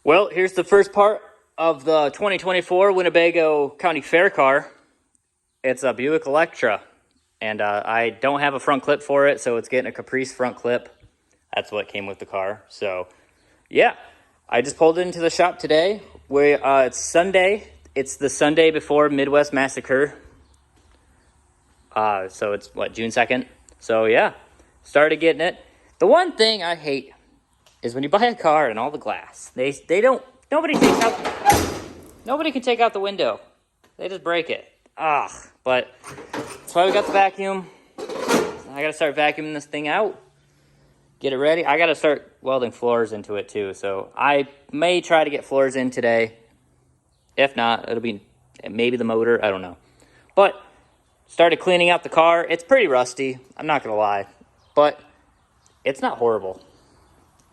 Well, here's the first part of the 2024 Winnebago County Fair car. It's a Buick Electra, and I don't have a front clip for it, so it's getting a Caprice front clip. That's what came with the car. So, yeah, I just pulled into the shop today. It's Sunday. It's the Sunday before Midwest Massacre. So it's, June 2nd? So, yeah, started getting it. The one thing I hate is when you buy a car and all the glass, nobody can take out the window. They just break it. But that's why we got the vacuum. I gotta start vacuuming this thing out. Get it ready. I gotta start welding floors into it too. So I may try to get floors in today. If not, it'll be maybe the motor. I don't know. But started cleaning out the car. It's pretty rusty. I'm not gonna lie, but it's not horrible.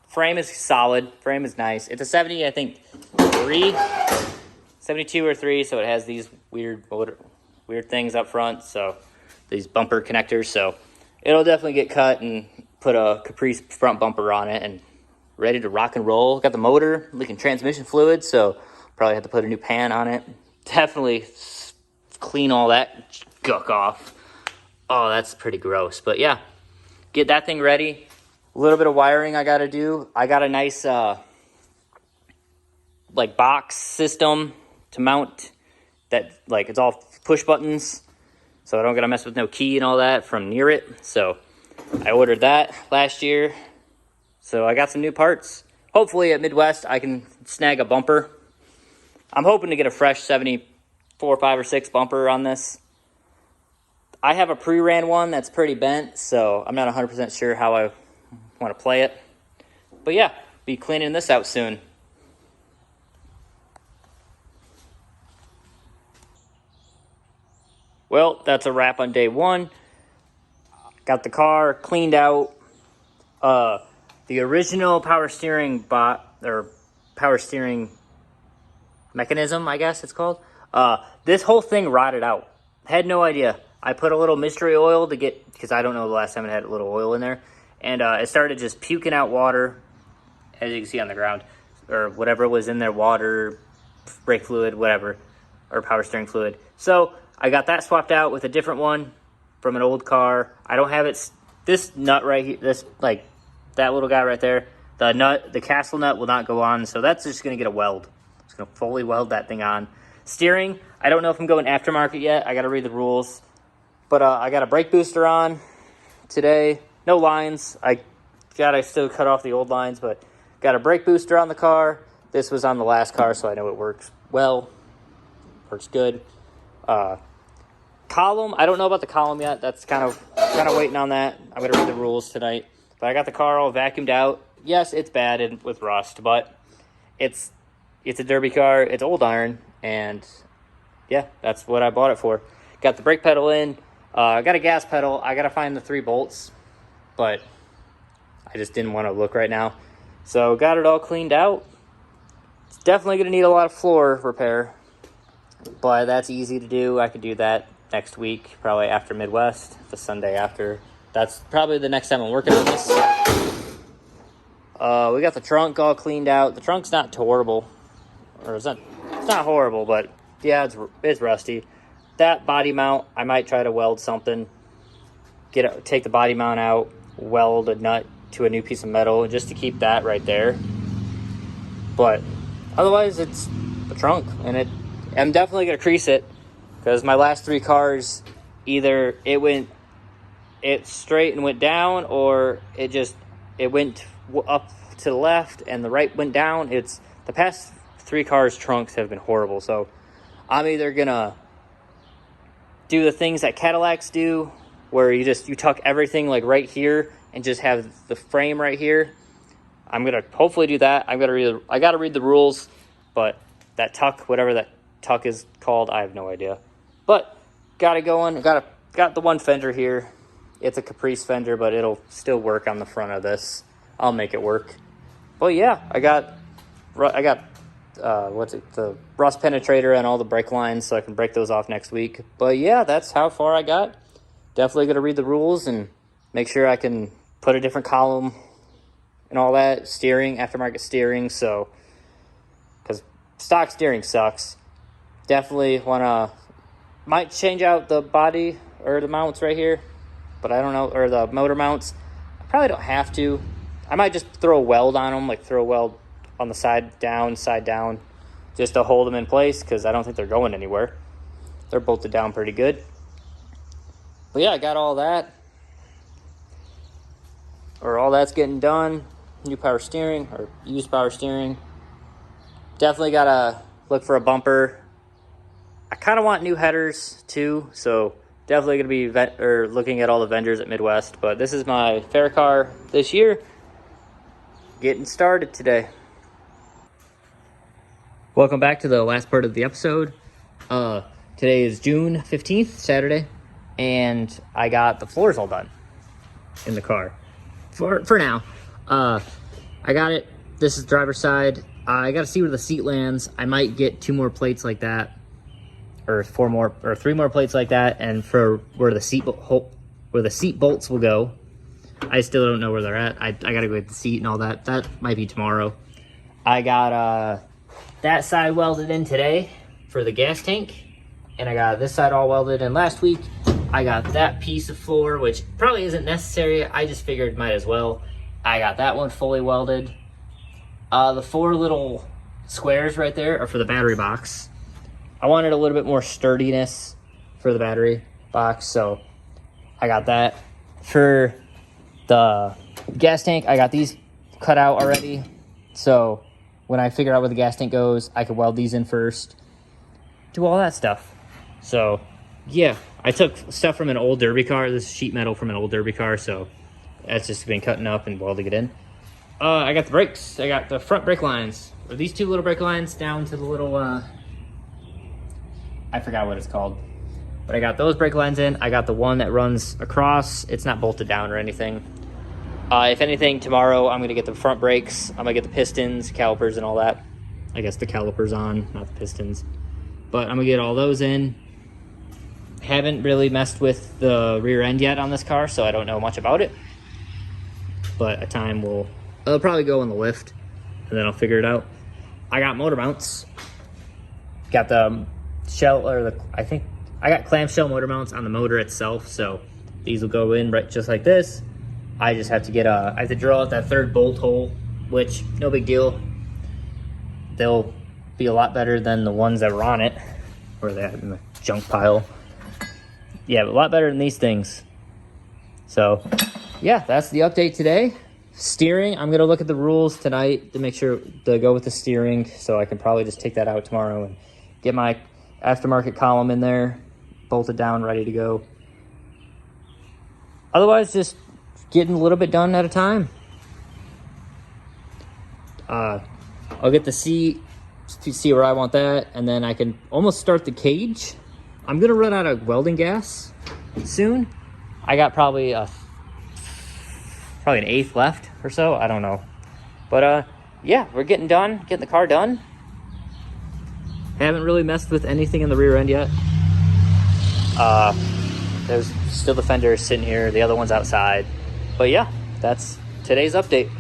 Frame is solid. Frame is nice. It's a 70, I think, 72 or 3, so it has these weird things up front, so these bumper connectors, so it'll definitely get cut and put a Caprice front bumper on it and ready to rock and roll. Got the motor leaking transmission fluid, so probably have to put a new pan on it. Definitely clean all that guck off. Oh, that's pretty gross, but yeah, get that thing ready. A little bit of wiring I got to do. I got a nice box system to mount that, it's all push buttons, so I don't gotta mess with no key and all that from near it. So I ordered that last year, so I got some new parts. Hopefully at Midwest I can snag a bumper. I'm hoping to get a fresh 74, 5, or 6 bumper on this. I have a pre-ran one that's pretty bent, so I'm not 100% sure how I want to play it. But yeah, be cleaning this out soon. Well, that's a wrap on day one. Got the car cleaned out. The original power steering mechanism, I guess it's called. This whole thing rotted out. Had no idea. I put a little mystery oil because I don't know the last time it had a little oil in there. And it started just puking out water, as you can see on the ground, or whatever was in there, water, brake fluid, whatever, or power steering fluid. So I got that swapped out with a different one from an old car. I don't have it, this nut right here, that little guy right there, the castle nut will not go on, so that's just going to get a weld. It's going to fully weld that thing on. Steering, I don't know if I'm going aftermarket yet. I got to read the rules. But I got a brake booster on today. No lines. I still cut off the old lines, but got a brake booster on the car. This was on the last car, so I know it works well. Works good. Column, I don't know about the column yet. That's kind of waiting on that. I'm going to read the rules tonight. But I got the car all vacuumed out. Yes, it's bad with rust, but it's a derby car. It's old iron, and yeah, that's what I bought it for. Got the brake pedal in. I got a gas pedal. I got to find the 3 bolts, but I just didn't want to look right now. So got it all cleaned out. It's definitely going to need a lot of floor repair, but that's easy to do. I could do that next week, probably after Midwest, the Sunday after. That's probably the next time I'm working on this. We got the trunk all cleaned out. The trunk's not horrible, or it's not horrible, but yeah, it's rusty. That body mount, I might try to weld something. Take the body mount out, weld a nut to a new piece of metal just to keep that right there. But otherwise, it's a trunk, and I'm definitely gonna crease it because my last 3 cars, either it straight and went down, or it went up to the left and the right went down. The past 3 cars' trunks have been horrible, so I'm either gonna do the things that Cadillacs do, where you tuck everything right here and just have the frame right here. I'm gonna hopefully do that. I gotta read the rules, but that tuck, whatever that tuck is called, I have no idea. But got it going. Got the one fender here. It's a Caprice fender, but it'll still work on the front of this. I'll make it work. But yeah, I got the rust penetrator and all the brake lines, so I can break those off next week. But yeah, that's how far I got. Definitely going to read the rules and make sure I can put a different column and all that. Steering, aftermarket steering. So stock steering sucks. Definitely might change out the body or the mounts right here, but I don't know, or the motor mounts. I probably don't have to. I might just throw a weld on them, like throw a weld on the side down, just to hold them in place, because I don't think they're going anywhere. They're bolted down pretty good. But yeah, I got all that. Or all that's getting done. New power steering, or used power steering. Definitely gotta look for a bumper. I kind of want new headers too, so definitely gonna be looking at all the vendors at Midwest. But this is my fair car this year. Getting started today. Welcome back to the last part of the episode. Today is June 15th, Saturday, and I got the floors all done in the car. For now. I got it. This is driver's side. I got to see where the seat lands. I might get 2 more plates like that, or 3 more plates like that, and for where the seat bolts will go. I still don't know where they're at. I got to go get the seat and all that. That might be tomorrow. I got that side welded in today for the gas tank, and I got this side all welded in last week. I got that piece of floor, which probably isn't necessary. I just figured might as well. I got that one fully welded. The 4 little squares right there are for the battery box. I wanted a little bit more sturdiness for the battery box, so I got that. For the gas tank, I got these cut out already. So when I figure out where the gas tank goes, I can weld these in first. Do all that stuff. So yeah, I took stuff from an old derby car. This is sheet metal from an old derby car, so that's just been cutting up and welding it in. I got the brakes. I got the front brake lines. Or these 2 little brake lines down to the little, I forgot what it's called. But I got those brake lines in. I got the one that runs across. It's not bolted down or anything. If anything, tomorrow I'm going to get the front brakes. I'm going to get the pistons, calipers, and all that. I guess the calipers on, not the pistons. But I'm going to get all those in. Haven't really messed with the rear end yet on this car, so I don't know much about it. But it'll probably go in the lift, and then I'll figure it out. I got motor mounts. Got the shell, I think I got clamshell motor mounts on the motor itself, so these will go in right just like this. I just have to I have to drill out that 3rd bolt hole, which no big deal. They'll be a lot better than the ones that were on it, or that in the junk pile. Yeah, a lot better than these things. So yeah, that's the update today. Steering, I'm gonna look at the rules tonight to make sure to go with the steering, so I can probably just take that out tomorrow and get my aftermarket column in there, bolted down, ready to go. Otherwise, just getting a little bit done at a time. I'll get the seat to see where I want that, and then I can almost start the cage. I'm gonna run out of welding gas soon. I got probably an 1/8 left or so. I don't know, but yeah, we're getting the car done. Haven't really messed with anything in the rear end yet. There's still the fender sitting here. The other one's outside. But yeah, that's today's update.